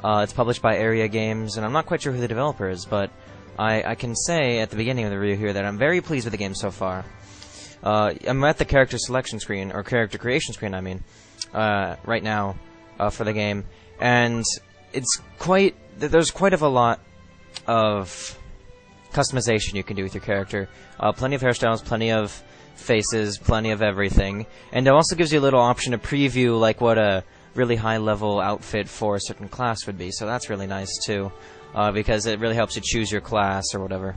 It's published by Aeria games, and I'm not quite sure who the developer is, but I can say at the beginning of the review here that I'm very pleased with the game so far. I'm at the character selection screen, or character creation screen, I mean, right now, for the game, and it's there's quite a lot of customization you can do with your character. Plenty of hairstyles, plenty of faces, plenty of everything, and it also gives you a little option to preview like what a really high-level outfit for a certain class would be, so that's really nice too, because it really helps you choose your class or whatever.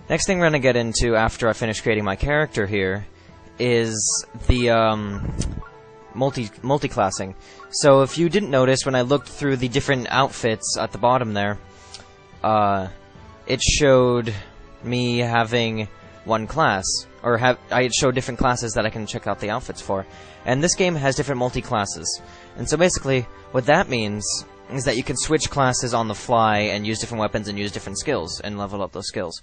Next thing we're going to get into after I finish creating my character here is the multi-classing. So if you didn't notice, when I looked through the different outfits at the bottom there, it showed me having one class, or I showed different classes that I can check out the outfits for. And this game has different multi-classes. And so basically, what that means is that you can switch classes on the fly and use different weapons and use different skills and level up those skills.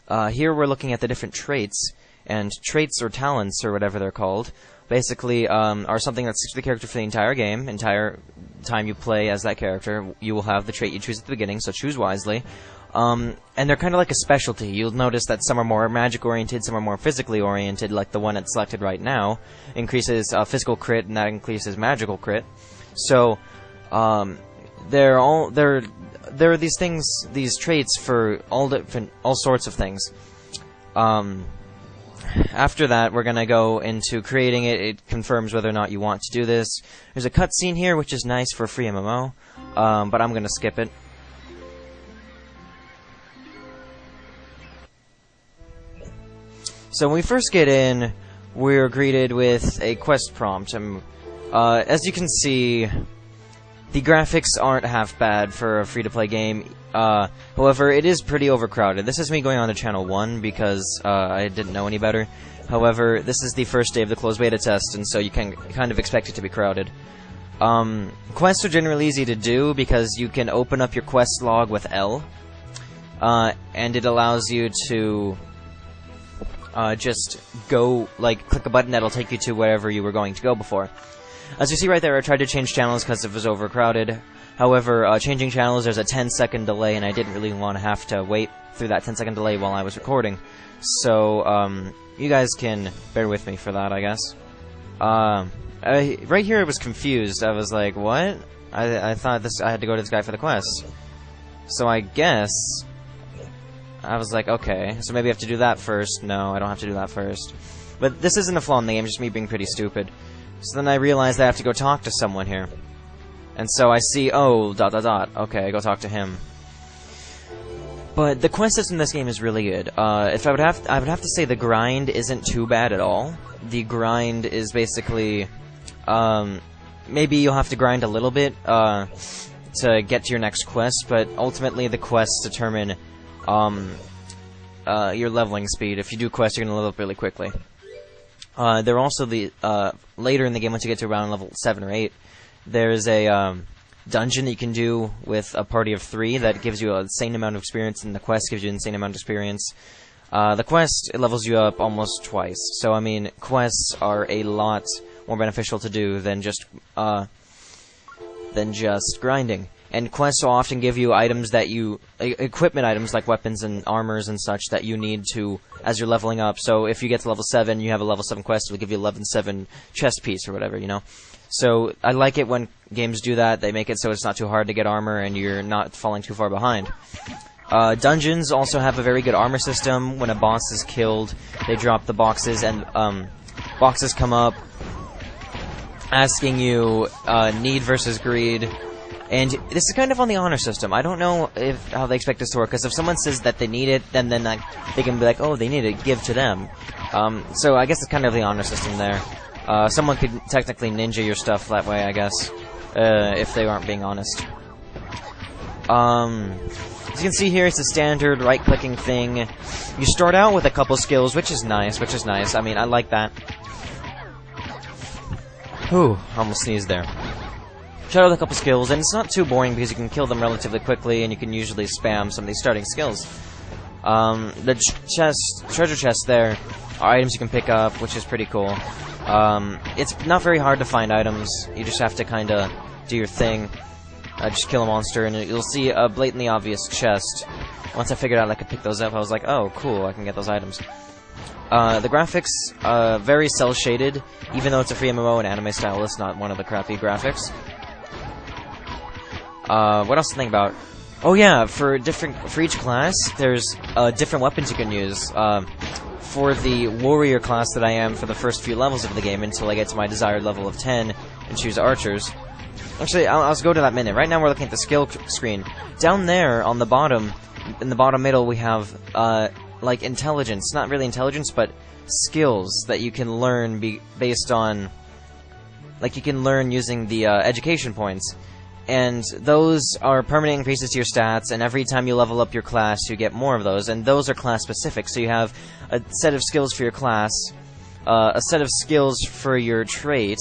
Here we're looking at the different traits, and traits or talents or whatever they're called basically are something that sticks to the character for the entire game. Entire time you play as that character, you will have the trait you choose at the beginning, so choose wisely. And they're kind of like a specialty. You'll notice that some are more magic-oriented, some are more physically-oriented, like the one that's selected right now. Increases physical crit, and that increases magical crit. So, there are these things, these traits for all sorts of things. After that, we're gonna go into creating it. It confirms whether or not you want to do this. There's a cutscene here, which is nice for a free MMO, but I'm gonna skip it. So when we first get in, we're greeted with a quest prompt. As you can see, the graphics aren't half bad for a free-to-play game. However, it is pretty overcrowded. This is me going on to Channel 1 because I didn't know any better. However, this is the first day of the closed beta test, and so you can kind of expect it to be crowded. Quests are generally easy to do because you can open up your quest log with L, and it allows you to just go, like, click a button that'll take you to wherever you were going to go before. As you see right there, I tried to change channels because it was overcrowded. However, changing channels, there's a 10-second delay, and I didn't really want to have to wait through that 10-second delay while I was recording. So, you guys can bear with me for that, I guess. Right here I was confused. I was like, what? I thought I had to go to this guy for the quest. So I guess I was like, okay, so maybe I have to do that first. No, I don't have to do that first. But this isn't a flaw in the game, just me being pretty stupid. So then I realized I have to go talk to someone here. And so I see, oh, ... Okay, I go talk to him. But the quest system in this game is really good. If I would have to say the grind isn't too bad at all. The grind is basically, maybe you'll have to grind a little bit to get to your next quest, but ultimately the quests determine your leveling speed. If you do quests, you're going to level up really quickly. There are also later in the game, once you get to around level 7 or 8, there's a dungeon that you can do with a party of 3 that gives you an insane amount of experience, and the quest gives you an insane amount of experience. The quest, it levels you up almost twice. So, I mean, quests are a lot more beneficial to do than just grinding. And quests will often give you items that equipment items like weapons and armors and such that you need to, as you're leveling up. So if you get to level 7, you have a level 7 quest, it'll give you a level 7 chest piece or whatever, you know. So I like it when games do that. They make it so it's not too hard to get armor and you're not falling too far behind. Dungeons also have a very good armor system. When a boss is killed, they drop the boxes, and boxes come up asking you need versus greed. And this is kind of on the honor system. I don't know how they expect this to work, because if someone says that they need it, then like, they can be like, oh, they need it, give to them. So I guess it's kind of the honor system there. Someone could technically ninja your stuff that way, I guess, if they aren't being honest. As you can see here, it's a standard right-clicking thing. You start out with a couple skills, which is nice. I mean, I like that. Whew, almost sneezed there. Start out with a couple skills, and it's not too boring because you can kill them relatively quickly, and you can usually spam some of these starting skills. The treasure chests there are items you can pick up, which is pretty cool. It's not very hard to find items. You just have to kind of do your thing. Just kill a monster, and you'll see a blatantly obvious chest. Once I figured out I could pick those up, I was like, oh, cool, I can get those items. The graphics, very cel-shaded, even though it's a free MMO and anime style, it's not one of the crappy graphics. What else to think about? Oh yeah, for each class, there's different weapons you can use. For the warrior class that I am for the first few levels of the game until I get to my desired level of 10 and choose archers. Actually, I'll go to that minute. Right now we're looking at the skill screen. Down there, on the bottom, in the bottom middle, we have, like, intelligence. Not really intelligence, but skills that you can learn based on... Like, you can learn using the, education points. And those are permanent increases to your stats, and every time you level up your class, you get more of those. And those are class-specific, so you have a set of skills for your class, a set of skills for your trait,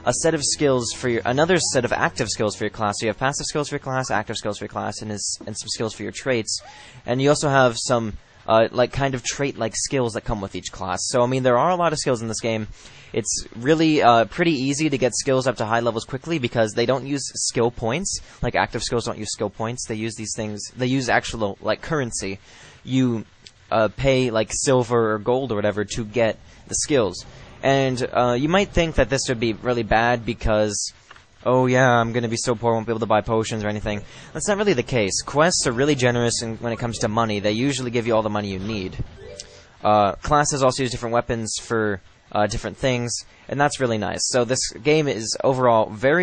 a set of skills for your... another set of active skills for your class. So you have passive skills for your class, active skills for your class, and some skills for your traits. And you also have some, like, kind of trait-like skills that come with each class. So, I mean, there are a lot of skills in this game. It's really, pretty easy to get skills up to high levels quickly because they don't use skill points. Like, active skills don't use skill points. They use these things... they use actual, like, currency. You, pay, like, silver or gold or whatever to get the skills. And you might think that this would be really bad because, oh yeah, I'm going to be so poor I won't be able to buy potions or anything. That's not really the case. Quests are really generous when it comes to money. They usually give you all the money you need. Classes also use different weapons for different things, and that's really nice. So this game is overall very